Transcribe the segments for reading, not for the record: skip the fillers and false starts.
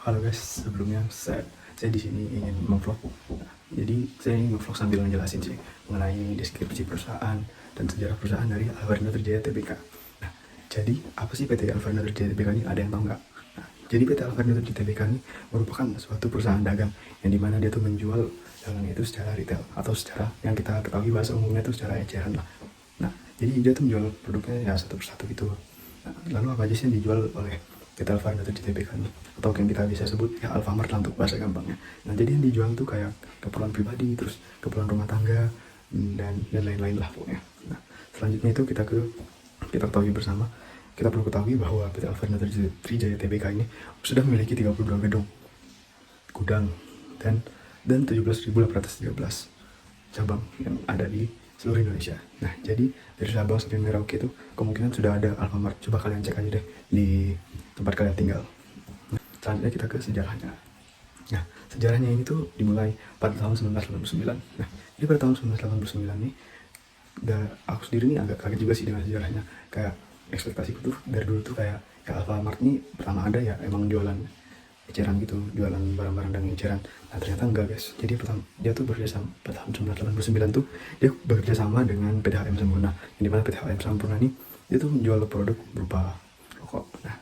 Halo guys, sebelumnya saya di sini ingin memvlog. Jadi saya ingin memvlog sambil ngejelasin sih mengenai deskripsi perusahaan dan sejarah perusahaan dari Alvarino Trijaya Tbk. Nah, jadi apa sih PT Alvarino Trijaya Tbk ini? Ada yang tahu nggak? Nah, jadi PT Alvarino Trijaya Tbk ini merupakan suatu perusahaan dagang yang dimana dia tuh menjual dagangan itu secara retail atau secara yang kita ketahui bahasa umumnya itu secara eceran lah. Nah, jadi dia tuh menjual produknya ya satu persatu gitu. Nah, lalu apa aja sih yang dijual oleh PT Alvarino Trijaya Tbk ini? Atau yang kita bisa sebut ya Alfamart lah untuk bahasa gampangnya. Nah, jadi yang dijual tuh kayak keperluan pribadi, terus keperluan rumah tangga, dan lain-lain lah pokoknya. Nah, selanjutnya itu kita ketahui bersama, kita perlu ketahui bahwa PT Alvarino Trijaya Tbk ini sudah memiliki 32 gedung, gudang, dan 17.813 cabang yang ada di seluruh Indonesia. Nah, jadi dari Sabang sampai Merauke itu kemungkinan sudah ada Alfamart. Coba kalian cek aja deh di tempat kalian tinggal. Selanjutnya kita ke sejarahnya. Nah, sejarahnya ini tuh dimulai pada tahun 1989. Nah, jadi pada tahun 1989 ini, aku sendiri nih agak kaget juga sih dengan sejarahnya. Kayak ekspektasiku tuh dari dulu tuh kayak ya Alfamart nih pertama ada ya emang jualan eceran gitu, jualan barang-barang dengan eceran. Nah, ternyata enggak guys. Jadi pertama dia tuh bekerja sama pada tahun 1989 tuh dia bekerja sama dengan PT HM Sampurna. Yang dimana PT HM Sampurna ini dia tuh menjual produk berupa rokok. Nah,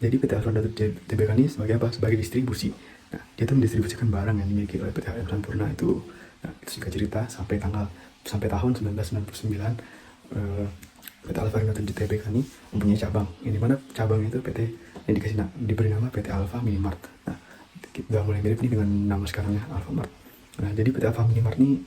jadi PT Alvarino Tbk ini sebagai apa? Sebagai distribusi. Nah, dia tuh mendistribusikan barang yang dimiliki oleh PT HM Sampurna itu. Nah, itu singkat cerita sampai tahun 1999 PT Alvarino Tbk ini mempunyai cabang. Yang dimana cabang itu PT yang diberi nama PT Alfa Minimart. Nah, udah mulai mirip nih dengan nama sekarangnya Alfamart. Nah, jadi PT Alfa Minimart ini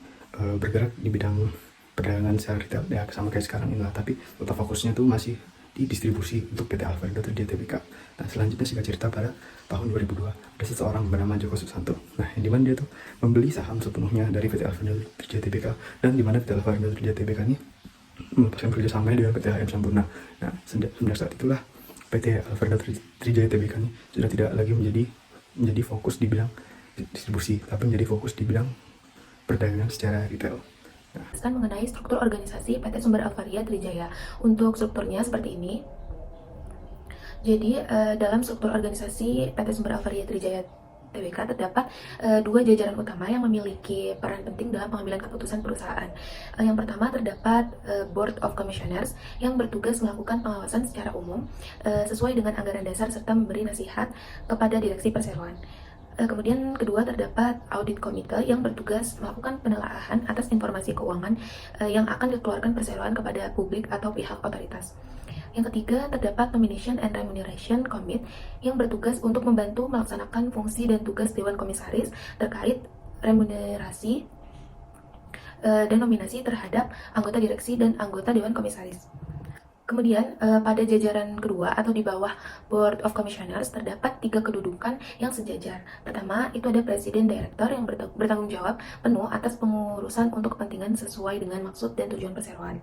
bergerak di bidang perdagangan secara retail ya sama kayak sekarang inilah, tapi tetap fokusnya tuh masih di distribusi untuk PT Alvarino Trijaya Tbk. Nah, selanjutnya singkat cerita pada tahun 2002 ada seseorang bernama Joko Susanto. Nah, yang dimana dia tuh membeli saham sepenuhnya dari PT Alvarino Trijaya Tbk, dan dimana PT Alvarino Trijaya Tbk ini melepaskan kerjasamanya dengan PT HM Sampurna. Nah, sejak saat itulah PT Alvarino Trijaya Tbk ini sudah tidak lagi menjadi fokus di bidang distribusi, tapi menjadi fokus di bidang perdagangan secara retail. Mengenai struktur organisasi PT Sumber Alvaria Trijaya. Untuk strukturnya seperti ini. Jadi dalam struktur organisasi PT Sumber Alvaria Trijaya Tbk terdapat dua jajaran utama yang memiliki peran penting dalam pengambilan keputusan perusahaan. Yang pertama terdapat Board of Commissioners yang bertugas melakukan pengawasan secara umum sesuai dengan anggaran dasar serta memberi nasihat kepada direksi perseroan. Kemudian kedua terdapat Audit Committee yang bertugas melakukan penelaahan atas informasi keuangan yang akan dikeluarkan perseroan kepada publik atau pihak otoritas. Yang ketiga terdapat Nomination and Remuneration Committee yang bertugas untuk membantu melaksanakan fungsi dan tugas Dewan Komisaris terkait remunerasi dan nominasi terhadap anggota direksi dan anggota Dewan Komisaris. Kemudian pada jajaran kedua atau di bawah Board of Commissioners terdapat 3 kedudukan yang sejajar. Pertama, itu ada Presiden Direktur yang bertanggung jawab penuh atas pengurusan untuk kepentingan sesuai dengan maksud dan tujuan perseroan.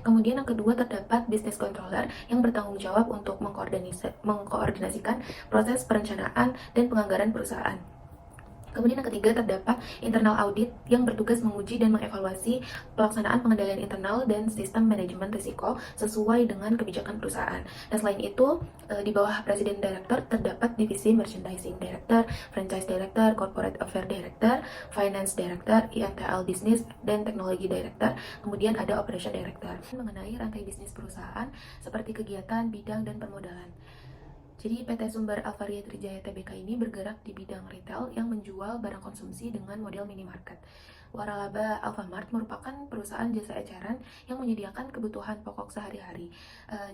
Kemudian yang kedua terdapat Business Controller yang bertanggung jawab untuk mengkoordinasikan proses perencanaan dan penganggaran perusahaan. Kemudian yang ketiga terdapat internal audit yang bertugas menguji dan mengevaluasi pelaksanaan pengendalian internal dan sistem manajemen risiko sesuai dengan kebijakan perusahaan. Dan selain itu, di bawah Presiden Director terdapat divisi Merchandising Director, Franchise Director, Corporate Affairs Director, Finance Director, INTL Business, dan Teknologi Director. Kemudian ada Operation Director. Mengenai rantai bisnis perusahaan seperti kegiatan, bidang, dan permodalan. Jadi PT Sumber Alvaria Trijaya Tbk ini bergerak di bidang retail yang menjual barang konsumsi dengan model minimarket. Waralaba Alfamart merupakan perusahaan jasa eceran yang menyediakan kebutuhan pokok sehari-hari.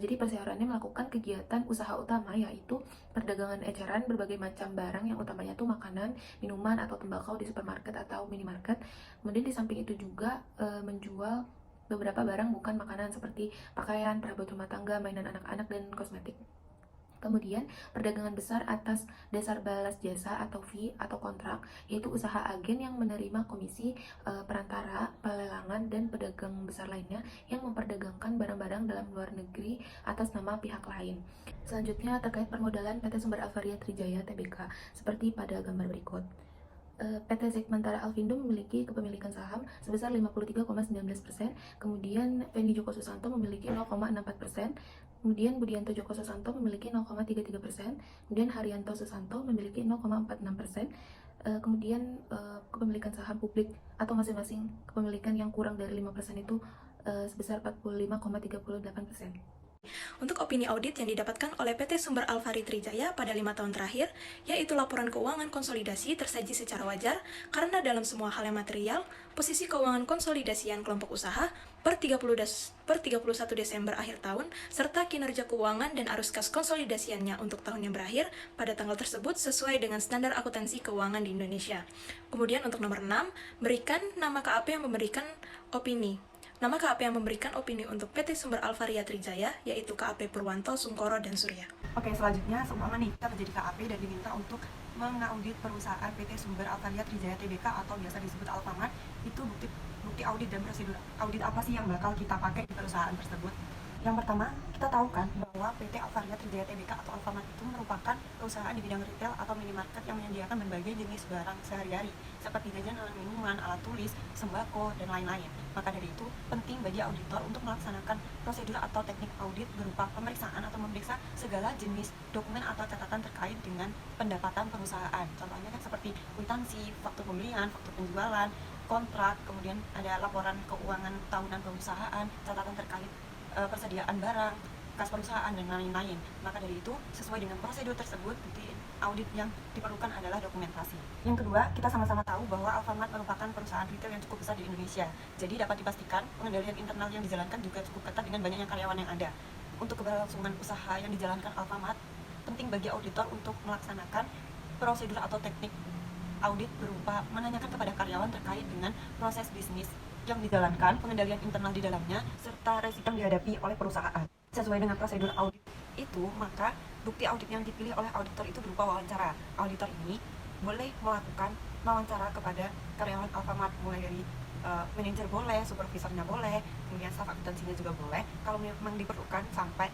Jadi perseroannya melakukan kegiatan usaha utama yaitu perdagangan eceran berbagai macam barang yang utamanya tuh makanan, minuman, atau tembakau di supermarket atau minimarket. Kemudian di samping itu juga menjual beberapa barang bukan makanan seperti pakaian, perabot rumah tangga, mainan anak-anak, dan kosmetik. Kemudian, perdagangan besar atas dasar balas jasa atau fee atau kontrak, yaitu usaha agen yang menerima komisi perantara, pelelangan, dan pedagang besar lainnya yang memperdagangkan barang-barang dalam luar negeri atas nama pihak lain. Selanjutnya, terkait permodalan PT Sumber Alvaria Trijaya Tbk, seperti pada gambar berikut. PT Segmentara Alfindo memiliki kepemilikan saham sebesar 53,19%, kemudian Fendi Joko Susanto memiliki 0,64%, Kemudian Budianto Joko Susanto memiliki 0,33%, kemudian Haryanto Susanto memiliki 0,46%, kemudian kepemilikan saham publik atau masing-masing kepemilikan yang kurang dari 5% itu sebesar 45,38%. Untuk opini audit yang didapatkan oleh PT Sumber Alfari Trijaya pada 5 tahun terakhir, yaitu laporan keuangan konsolidasi tersaji secara wajar karena dalam semua hal yang material, posisi keuangan konsolidasian kelompok usaha per 31 Desember akhir tahun, serta kinerja keuangan dan arus kas konsolidasiannya untuk tahun yang berakhir pada tanggal tersebut sesuai dengan standar akuntansi keuangan di Indonesia. Kemudian untuk nomor 6, berikan nama KAP yang memberikan opini. Nama KAP yang memberikan opini untuk PT Sumber Alfaria Trijaya, yaitu KAP Purwanto, Sungkoro, dan Surya. Oke, selanjutnya seumpama nih kita menjadi KAP dan diminta untuk mengaudit perusahaan PT Sumber Alfaria Trijaya Tbk atau biasa disebut Alfamart, itu bukti audit dan prosedur audit apa sih yang bakal kita pakai di perusahaan tersebut? Yang pertama, kita tahu kan bahwa PT Alfaria Trijaya Tbk atau Alfamart itu merupakan perusahaan di bidang retail atau minimarket yang menyediakan berbagai jenis barang sehari-hari seperti jajanan, minuman, alat tulis, sembako, dan lain-lain. Maka dari itu, penting bagi auditor untuk melaksanakan prosedur atau teknik audit berupa pemeriksaan atau memeriksa segala jenis dokumen atau catatan terkait dengan pendapatan perusahaan. Contohnya kan seperti kwitansi, faktur pembelian, faktur penjualan, kontrak, kemudian ada laporan keuangan tahunan perusahaan, catatan terkait persediaan barang, kas perusahaan, dan lain-lain. Maka dari itu, sesuai dengan prosedur tersebut, bukti audit yang diperlukan adalah dokumentasi. Yang kedua, kita sama-sama tahu bahwa Alfamart merupakan perusahaan retail yang cukup besar di Indonesia. Jadi dapat dipastikan pengendalian internal yang dijalankan juga cukup ketat dengan banyaknya karyawan yang ada. Untuk keberlangsungan usaha yang dijalankan Alfamart, penting bagi auditor untuk melaksanakan prosedur atau teknik audit berupa menanyakan kepada karyawan terkait dengan proses bisnis yang dijalankan, pengendalian internal di dalamnya, serta resiko yang dihadapi oleh perusahaan. Sesuai dengan prosedur audit itu, maka bukti audit yang dipilih oleh auditor itu berupa wawancara. Auditor ini boleh melakukan wawancara kepada karyawan Alfamart, mulai dari manajer boleh, supervisornya boleh, kemudian staf akuntansinya juga boleh, kalau memang diperlukan sampai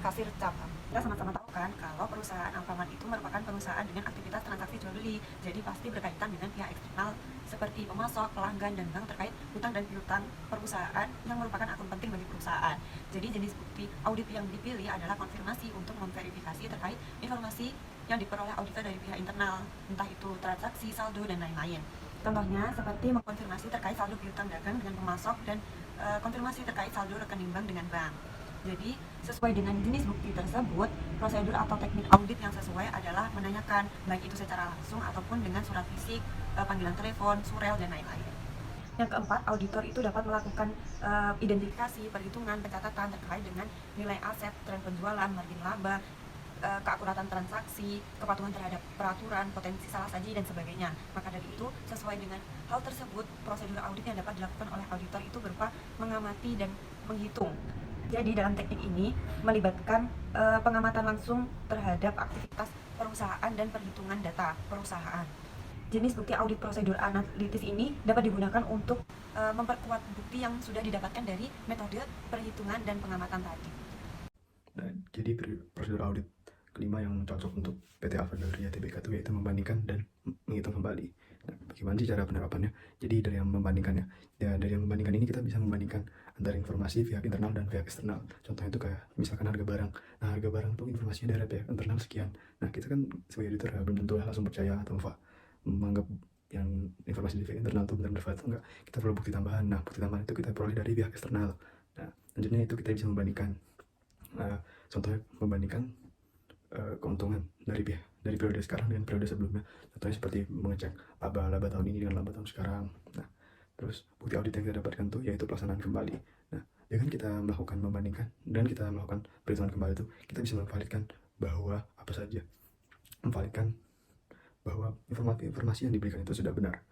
kasir cabang. Kita sama-sama tahu kan kalau perusahaan Alfamart itu merupakan perusahaan dengan aktivitas transaksi jual beli, jadi pasti berkaitan dengan pihak eksternal seperti pemasok, pelanggan, dan bank terkait hutang dan piutang perusahaan yang merupakan akun penting bagi perusahaan. Jadi jenis bukti audit yang dipilih adalah konfirmasi untuk memverifikasi terkait informasi yang diperoleh auditor dari pihak internal, entah itu transaksi, saldo, dan lain-lain. Contohnya seperti mengkonfirmasi terkait saldo piutang dagang dengan pemasok dan konfirmasi terkait saldo rekening bank dengan bank. Jadi, sesuai dengan jenis bukti tersebut, prosedur atau teknik audit yang sesuai adalah menanyakan, baik itu secara langsung ataupun dengan surat fisik, panggilan telepon, surel, dan lain-lain. Yang keempat, auditor itu dapat melakukan identifikasi, perhitungan, pencatatan terkait dengan nilai aset, tren penjualan, margin laba, keakuratan transaksi, kepatuhan terhadap peraturan, potensi salah saji, dan sebagainya. Maka dari itu, sesuai dengan hal tersebut, prosedur audit yang dapat dilakukan oleh auditor itu berupa mengamati dan menghitung. Jadi dalam teknik ini melibatkan pengamatan langsung terhadap aktivitas perusahaan dan perhitungan data perusahaan. Jenis bukti audit prosedur analitis ini dapat digunakan untuk memperkuat bukti yang sudah didapatkan dari metode perhitungan dan pengamatan tadi. Nah, jadi prosedur audit kelima yang cocok untuk PT Alfaria Tbk itu yaitu membandingkan dan menghitung kembali. Nah, bagaimana sih cara penerapannya? Jadi dari yang membandingkannya, ya dari yang membandingkan ini kita bisa membandingkan antara informasi pihak internal dan pihak eksternal. Contohnya itu kayak misalkan harga barang. Nah, harga barang tuh informasinya dari pihak internal sekian. Nah, kita kan sebagai editor belum tentu langsung percaya atau menganggap yang informasi dari pihak internal itu benar-benar valid atau enggak. Kita perlu bukti tambahan. Nah, bukti tambahan itu kita peroleh dari pihak eksternal. Nah, selanjutnya itu kita bisa membandingkan. Contohnya membandingkan keuntungan dari periode sekarang dengan periode sebelumnya. Contohnya seperti mengecek laba tahun ini dengan laba tahun sekarang. Nah, terus bukti audit yang kita dapatkan tuh yaitu pelaksanaan kembali. Nah, dengan kita melakukan membandingkan dan kita melakukan perhitungan kembali itu, kita bisa memvalidkan bahwa informasi yang diberikan itu sudah benar.